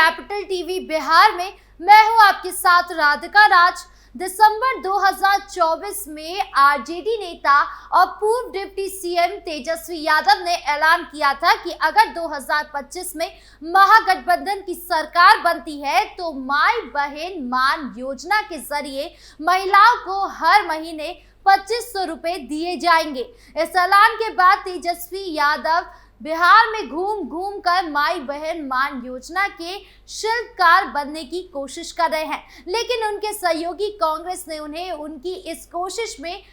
Capital TV Bihar में मैं हूं आपके साथ राधिका राज। दिसंबर 2024 में आरजेडी नेता और पूर्व डिप्टी सीएम तेजस्वी यादव ने ऐलान किया था कि अगर 2025 में महागठबंधन की सरकार बनती है तो माई बहन मान योजना के जरिए महिलाओं को हर महीने 2500 रुपए दिए जाएंगे। इस ऐलान के बाद तेजस्वी यादव बिहार में घूम घूम कर माई बहन मान योजना के शिल्पकार बनने की कोशिश कर रहे हैं, लेकिन उनके सहयोगी कांग्रेस ने उन्हें उनकी इस कोशिश में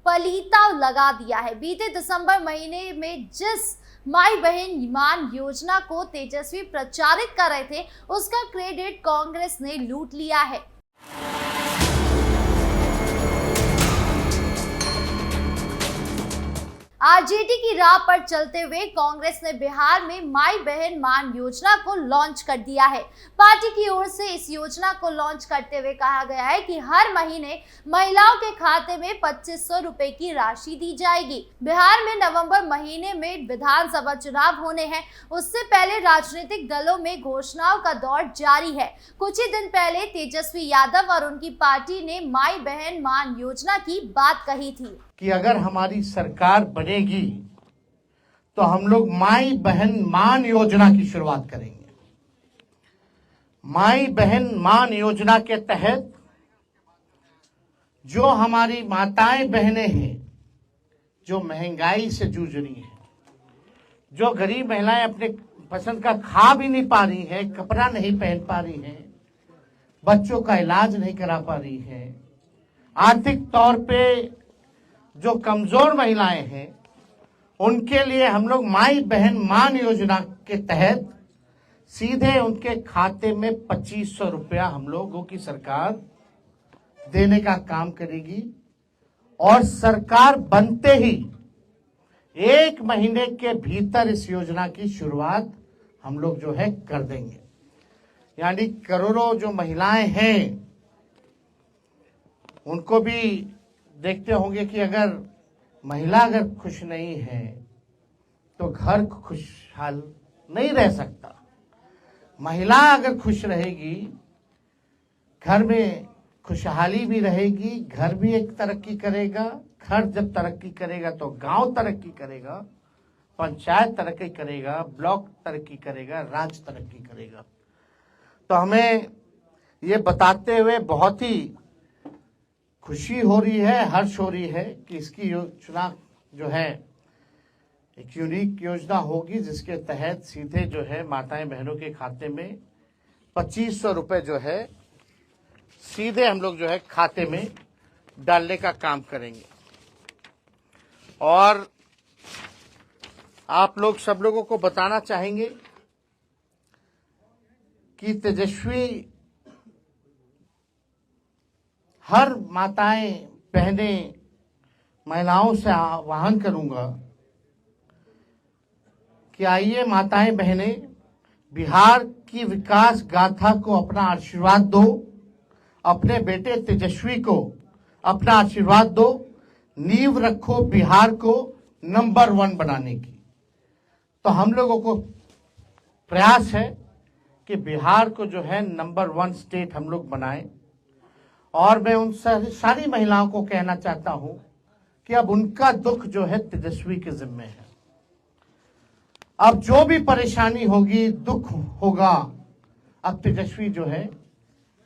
पलीता लगा दिया है। बीते दिसंबर महीने में जिस माई बहन मान योजना को तेजस्वी प्रचारित कर रहे थे, उसका क्रेडिट कांग्रेस ने लूट लिया है। आरजेडी की राह पर चलते हुए कांग्रेस ने बिहार में माई बहन मान योजना को लॉन्च कर दिया है। पार्टी की ओर से इस योजना को लॉन्च करते हुए कहा गया है कि हर महीने महिलाओं के खाते में 2500 रुपए की राशि दी जाएगी। बिहार में नवंबर महीने में विधानसभा चुनाव होने हैं, उससे पहले राजनीतिक दलों में घोषणाओं का दौर जारी है। कुछ ही दिन पहले तेजस्वी यादव और उनकी पार्टी ने माई बहन मान योजना की बात कही थी कि अगर हमारी सरकार बनेगी तो हम लोग माई बहन मान योजना की शुरुआत करेंगे। माई बहन मान योजना के तहत जो हमारी माताएं बहनें हैं, जो महंगाई से जूझ रही हैं, जो गरीब महिलाएं अपने पसंद का खा भी नहीं पा रही हैं, कपड़ा नहीं पहन पा रही हैं, बच्चों का इलाज नहीं करा पा रही हैं, आर्थिक तौर पे जो कमजोर महिलाएं हैं, उनके लिए हम लोग माई बहन मान योजना के तहत सीधे उनके खाते में 2500 रुपया हम लोगों की सरकार देने का काम करेगी। और सरकार बनते ही 1 महीने के भीतर इस योजना की शुरुआत हम लोग जो है कर देंगे। यानी करोड़ों जो महिलाएं हैं उनको भी देखते होंगे कि अगर महिला खुश नहीं है तो घर खुशहाल नहीं रह सकता। महिला अगर खुश रहेगी, घर में खुशहाली भी रहेगी, घर भी एक तरक्की करेगा। घर जब तरक्की करेगा तो गांव तरक्की करेगा, पंचायत तरक्की करेगा, ब्लॉक तरक्की करेगा, राज्य तरक्की करेगा। तो हमें ये बताते हुए बहुत ही खुशी हो रही है, हर्ष हो रही है कि इसकी योजना जो है एक यूनिक योजना होगी, जिसके तहत सीधे जो है माताएं बहनों के खाते में 2500 रुपए जो है सीधे हम लोग जो है खाते में डालने का काम करेंगे। और आप लोग सब लोगों को बताना चाहेंगे कि तेजस्वी हर माताएं बहनें महिलाओं से आह्वान करूंगा कि आइए माताएं बहनें, बिहार की विकास गाथा को अपना आशीर्वाद दो, अपने बेटे तेजस्वी को अपना आशीर्वाद दो, नींव रखो बिहार को नंबर 1 बनाने की। तो हम लोगों को प्रयास है कि बिहार को जो है नंबर 1 स्टेट हम लोग बनाएं। और मैं उन सारी महिलाओं को कहना चाहता हूं कि अब उनका दुख जो है तेजस्वी के जिम्मे है। अब जो भी परेशानी होगी, दुख होगा, अब तेजस्वी जो है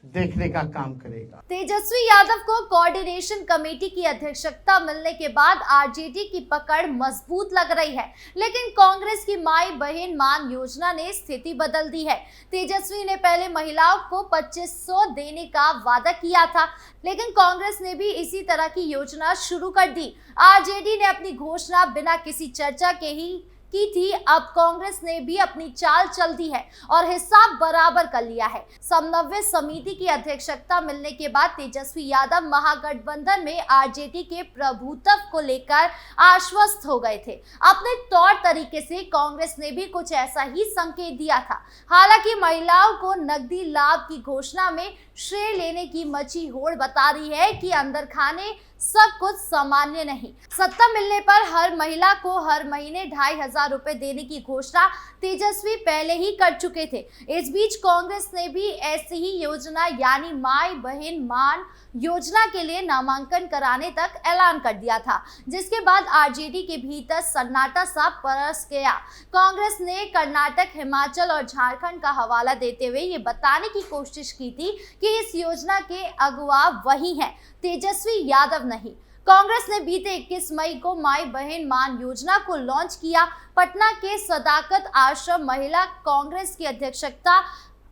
देखने का काम करेगा। तेजस्वी यादव को कोऑर्डिनेशन कमेटी की अध्यक्षता मिलने के बाद आरजेडी की पकड़ मजबूत लग रही है, लेकिन कांग्रेस की माई बहन मान योजना ने स्थिति बदल दी है। तेजस्वी ने पहले महिलाओं को 2500 देने का वादा किया था, लेकिन कांग्रेस ने भी इसी तरह की योजना शुरू कर दी। आरजेडी ने अपनी घोषणा बिना किसी चर्चा के ही की थी। अब कांग्रेस ने भी अपनी चाल चल दी है और हिसाब बराबर कर लिया है। समन्वय समिति की अध्यक्षता मिलने के बाद तेजस्वी यादव महागठबंधन में आरजेडी के प्रभुत्व को लेकर आश्वस्त हो गए थे। अपने तौर तरीके से कांग्रेस ने भी कुछ ऐसा ही संकेत दिया था। हालांकि महिलाओं को नकदी लाभ की घोषणा में श्रेय लेने की मची होड़ बता रही है कि अंदर खाने सब कुछ सामान्य नहीं। सत्ता मिलने पर हर महिला को हर महीने 2500 रुपए देने की घोषणा तेजस्वी पहले ही कर चुके थे। इस बीच कांग्रेस ने भी ऐसी ही योजना यानी माई बहन मान योजना के लिए नामांकन कराने तक ऐलान कर दिया था, जिसके बाद आरजेडी के भीतर सन्नाटा सा बरस गया। कांग्रेस ने कर्नाटक, हिमाचल और झारखंड का हवाला देते हुए ये बताने की कोशिश की थी कि इस योजना के अगुवा वही हैं, तेजस्वी यादव नहीं। कांग्रेस ने बीते 21 मई को माई बहन मान योजना को लॉन्च किया। पटना के सदाकत आश्रम महिला कांग्रेस की अध्यक्षता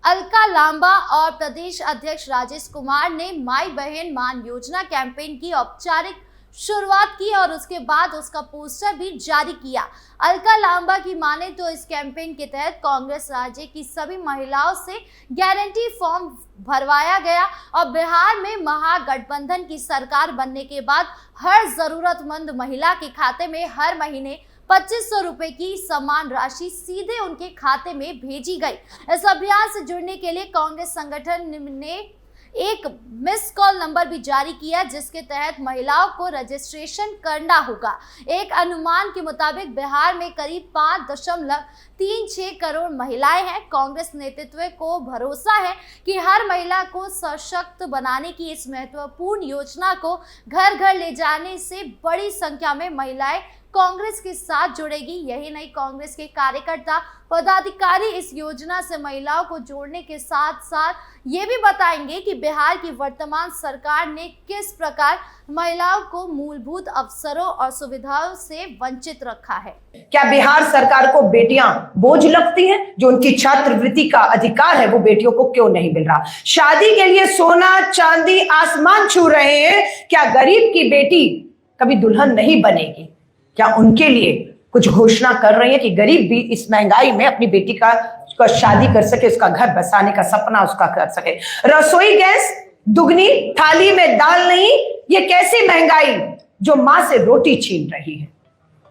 अलका लांबा और प्रदेश अध्यक्ष राजेश कुमार ने माई बहन मान योजना कैंपेन की औपचारिक शुरुआत की और उसके बाद उसका पोस्टर भी जारी किया। अलका लांबा की माने तो इस कैंपेन के तहत कांग्रेस राज्य की सभी महिलाओं से गारंटी फॉर्म भरवाया गया और बिहार में महागठबंधन की सरकार बनने के बाद हर जरूरतमंद महिला के खाते में हर महीने 2500 रुपए की समान राशि सीधे उनके खाते में भेजी गई। इस अभियान से जुड़ने के लिए कांग्रेस संगठन ने एक मिस कॉल नंबर भी जारी किया, जिसके तहत महिलाओं को रजिस्ट्रेशन करना होगा। एक अनुमान के मुताबिक बिहार में करीब 5.36 करोड़ महिलाएं हैं। कांग्रेस नेतृत्व को भरोसा है कि हर महिला को सशक्त बनाने की इस महत्वपूर्ण योजना को घर घर ले जाने से बड़ी संख्या में महिलाएं कांग्रेस के साथ जुड़ेगी। यही नहीं, कांग्रेस के कार्यकर्ता पदाधिकारी इस योजना से महिलाओं को जोड़ने के साथ साथ ये भी बताएंगे कि बिहार की वर्तमान सरकार ने किस प्रकार महिलाओं को मूलभूत अवसरों और सुविधाओं से वंचित रखा है। क्या बिहार सरकार को बेटियां बोझ लगती हैं? जो उनकी छात्रवृत्ति का अधिकार है वो बेटियों को क्यों नहीं मिल रहा? शादी के लिए सोना चांदी आसमान छू रहे हैं, क्या गरीब की बेटी कभी दुल्हन नहीं बनेगी? क्या उनके लिए कुछ घोषणा कर रही है कि गरीब भी इस महंगाई में अपनी बेटी का शादी कर सके, उसका घर बसाने का सपना उसका कर सके? रसोई गैस दुगनी, थाली में दाल नहीं, ये कैसी महंगाई जो मां से रोटी छीन रही है?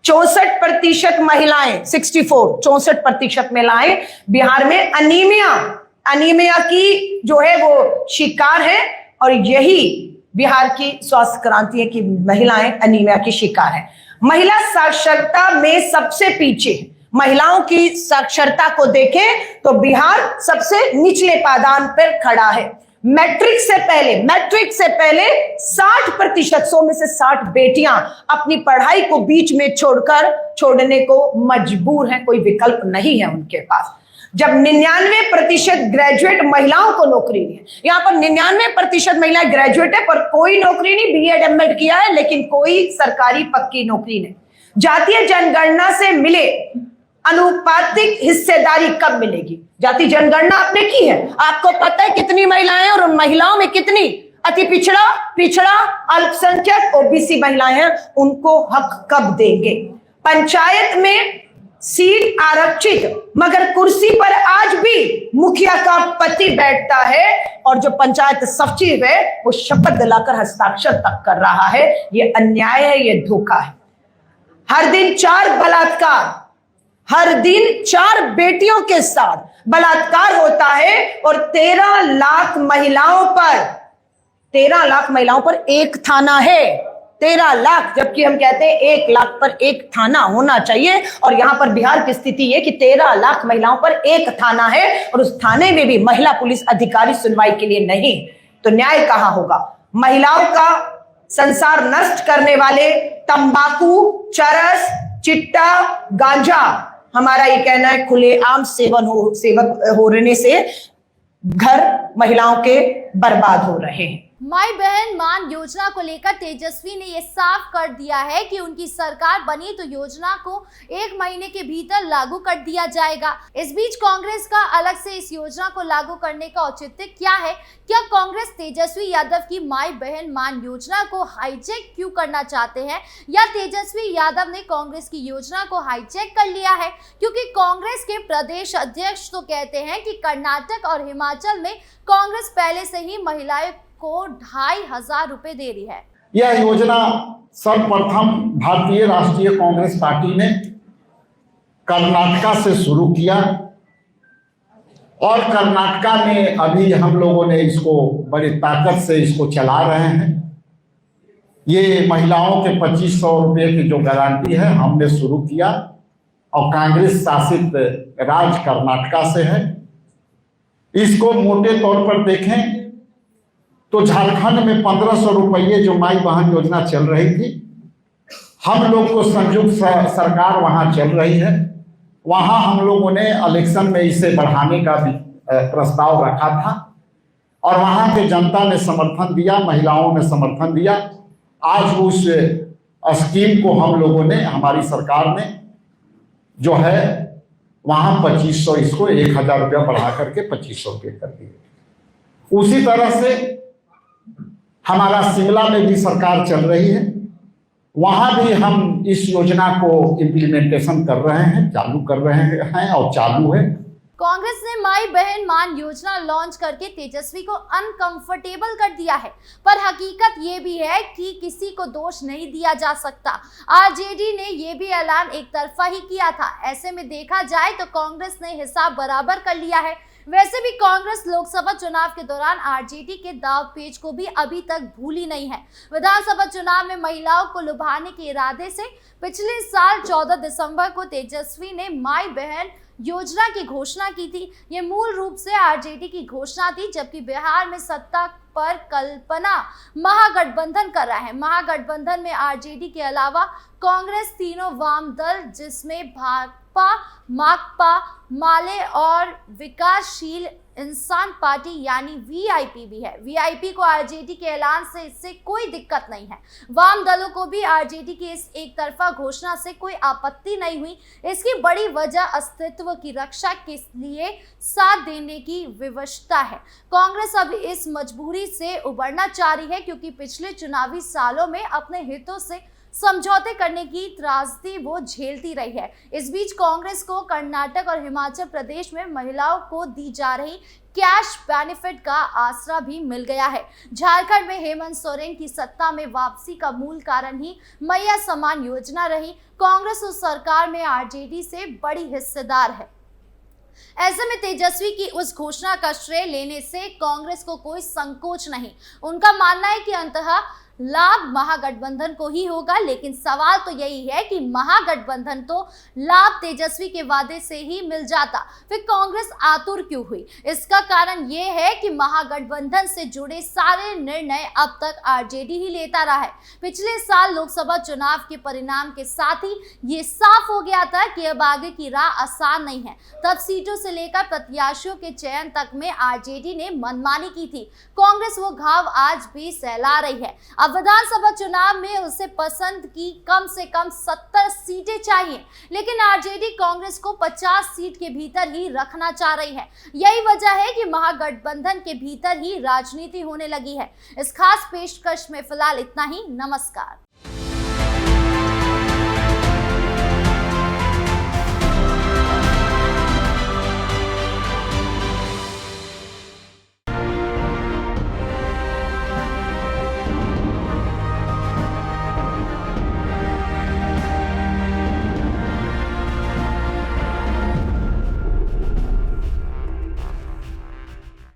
64% महिलाएं, 64% महिलाएं बिहार में अनीमिया की जो है वो शिकार है और यही बिहार की स्वास्थ्य क्रांति है कि महिलाएं अनीमिया की शिकार है। महिला साक्षरता में सबसे पीछे, महिलाओं की साक्षरता को देखें तो बिहार सबसे निचले पायदान पर खड़ा है। मैट्रिक से पहले 60%, 100 में से 60 बेटियां अपनी पढ़ाई को बीच में छोड़ने को मजबूर हैं, कोई विकल्प नहीं है उनके पास। जब 99% ग्रेजुएट महिलाओं को नौकरी नहीं है, यहाँ पर 99% महिलाएं ग्रेजुएट है पर कोई नौकरी नहीं, बीएड एमएड किया है लेकिन कोई सरकारी पक्की नौकरी नहीं। जातीय जनगणना से मिले अनुपातिक हिस्सेदारी कब मिलेगी? जातीय जनगणना आपने की है, आपको पता है कितनी महिलाएं और उन महिलाओं में कितनी अति पिछड़ा अल्पसंख्यक ओबीसी महिलाएं हैं, उनको हक कब देंगे? पंचायत में सीट आरक्षित मगर कुर्सी पर आज भी मुखिया का पति बैठता है और जो पंचायत सचिव है वो शपथ दिलाकर हस्ताक्षर तक कर रहा है। ये अन्याय है, ये धोखा है। हर दिन 4 बलात्कार, हर दिन 4 बेटियों के साथ बलात्कार होता है और 13 लाख महिलाओं पर एक थाना है। 13 लाख, जबकि हम कहते हैं 1 लाख पर एक थाना होना चाहिए और यहां पर बिहार की स्थिति है कि 13 लाख महिलाओं पर एक थाना है और उस थाने में भी महिला पुलिस अधिकारी सुनवाई के लिए नहीं। तो न्याय कहां होगा? महिलाओं का संसार नष्ट करने वाले तंबाकू, चरस, चिट्टा, गांजा, हमारा ये कहना है खुलेआम सेवक होने से घर महिलाओं के बर्बाद हो रहे हैं। माई बहन मान योजना को लेकर तेजस्वी ने यह साफ कर दिया है कि उनकी सरकार बनी तो योजना को 1 महीने के भीतर लागू कर दिया जाएगा। इस बीच कांग्रेस का अलग से इस योजना को लागू करने का औचित्य क्या है? क्या कांग्रेस तेजस्वी यादव की माई बहन मान योजना को हाईजैक क्यों करना चाहते हैं, या तेजस्वी यादव ने कांग्रेस की योजना को हाईजैक कर लिया है? क्योंकि कांग्रेस के प्रदेश अध्यक्ष तो कहते हैं कि कर्नाटक और हिमाचल में कांग्रेस पहले से ही महिलाएं को 2500 रुपए दे रही है। यह योजना सर्वप्रथम भारतीय राष्ट्रीय कांग्रेस पार्टी ने कर्नाटक से शुरू किया और कर्नाटका में अभी हम लोगों ने इसको बड़ी ताकत से इसको चला रहे हैं। ये महिलाओं के 2500 रुपये की जो गारंटी है हमने शुरू किया और कांग्रेस शासित राज्य कर्नाटका से है। इसको मोटे तौर पर देखें तो झारखंड में 1500 रुपये जो माई बहन योजना चल रही थी, हम लोग को संयुक्त सरकार वहां चल रही है, वहां हम लोगों ने इलेक्शन में इसे बढ़ाने का भी प्रस्ताव रखा था और वहां के जनता ने समर्थन दिया, महिलाओं ने समर्थन दिया। आज उस स्कीम को हम लोगों ने, हमारी सरकार ने जो है वहां 2500, इसको 1000 रुपया बढ़ा करके 2500 रुपये कर दिए। उसी तरह से हमारा शिमला में भी सरकार चल रही है, वहां भी हम इस योजना को इम्प्लीमेंटेशन कर रहे हैं, चालू कर रहे हैं और चालू है। कांग्रेस ने माई बहन मान योजना लॉन्च करके तेजस्वी को अनकंफर्टेबल कर दिया है, पर हकीकत ये भी है कि किसी को दोष नहीं दिया जा सकता। आरजेडी ने ये भी ऐलान एक तरफा ही किया था। ऐसे में देखा जाए तो कांग्रेस ने हिसाब बराबर कर लिया है। वैसे भी कांग्रेस लोकसभा चुनाव के दौरान आरजेडी के दाव पेच को भी अभी तक भूली नहीं है। विधानसभा चुनाव में महिलाओं को लुभाने के इरादे से पिछले साल 14 दिसंबर को तेजस्वी ने माई बहन योजना की घोषणा की थी। ये मूल रूप से आरजेडी की घोषणा थी, जबकि बिहार में सत्ता पर कल्पना महागठबंधन कर रहा है। महागठबंधन में आरजेडी के अलावा कांग्रेस, तीनों वाम दल जिसमें भाकपा, माकपा, माले और विकासशील इंसान पार्टी यानी वीआईपी भी है। वीआईपी को आरजेडी के ऐलान से इससे कोई दिक्कत नहीं है। वाम दलों को भी आरजेडी की इस एक तरफा घोषणा से कोई आपत्ति नहीं हुई। इसकी बड़ी वजह अस्तित्व की रक्षा के लिए साथ देने की विवशता है। कांग्रेस अब इस मजबूरी से उबरना चाह रही है, क्योंकि पिछले चुनावी सालों में अपने हितों से समझौते करने की त्रासदी वो झेलती रही है। इस बीच कांग्रेस को कर्नाटक और हिमाचल प्रदेश में महिलाओं को दी जा रही कैश बेनिफिट का आसरा भी मिल गया है। झारखंड में हेमंत सोरेन की सत्ता में वापसी का मूल कारण ही मैया समान योजना रही। कांग्रेस उस सरकार में आरजेडी से बड़ी हिस्सेदार है। ऐसे में तेजस्वी की उस घोषणा का श्रेय लेने से कांग्रेस को कोई संकोच नहीं। उनका मानना है कि अंततः लाभ महागठबंधन को ही होगा, लेकिन सवाल तो यही है कि महागठबंधन तो लाभ तेजस्वी के वादे से ही मिल जाता, फिर कांग्रेस आतुर क्यों हुई? इसका कारण यह है कि महागठबंधन से जुड़े सारे निर्णय अब तक आरजेडी ही लेता रहा है। पिछले साल लोकसभा चुनाव के परिणाम के साथ ही ये साफ हो गया था कि अब आगे की राह आसान नहीं है। तब सीटों से लेकर प्रत्याशियों के चयन तक में आरजेडी ने मनमानी की थी। कांग्रेस वो घाव आज भी सहला रही है। अब विधानसभा चुनाव में उसे पसंद की कम से कम 70 सीटें चाहिए, लेकिन आरजेडी कांग्रेस को 50 सीट के भीतर ही रखना चाह रही है। यही वजह है कि महागठबंधन के भीतर ही राजनीति होने लगी है। इस खास पेशकश में फिलहाल इतना ही। नमस्कार।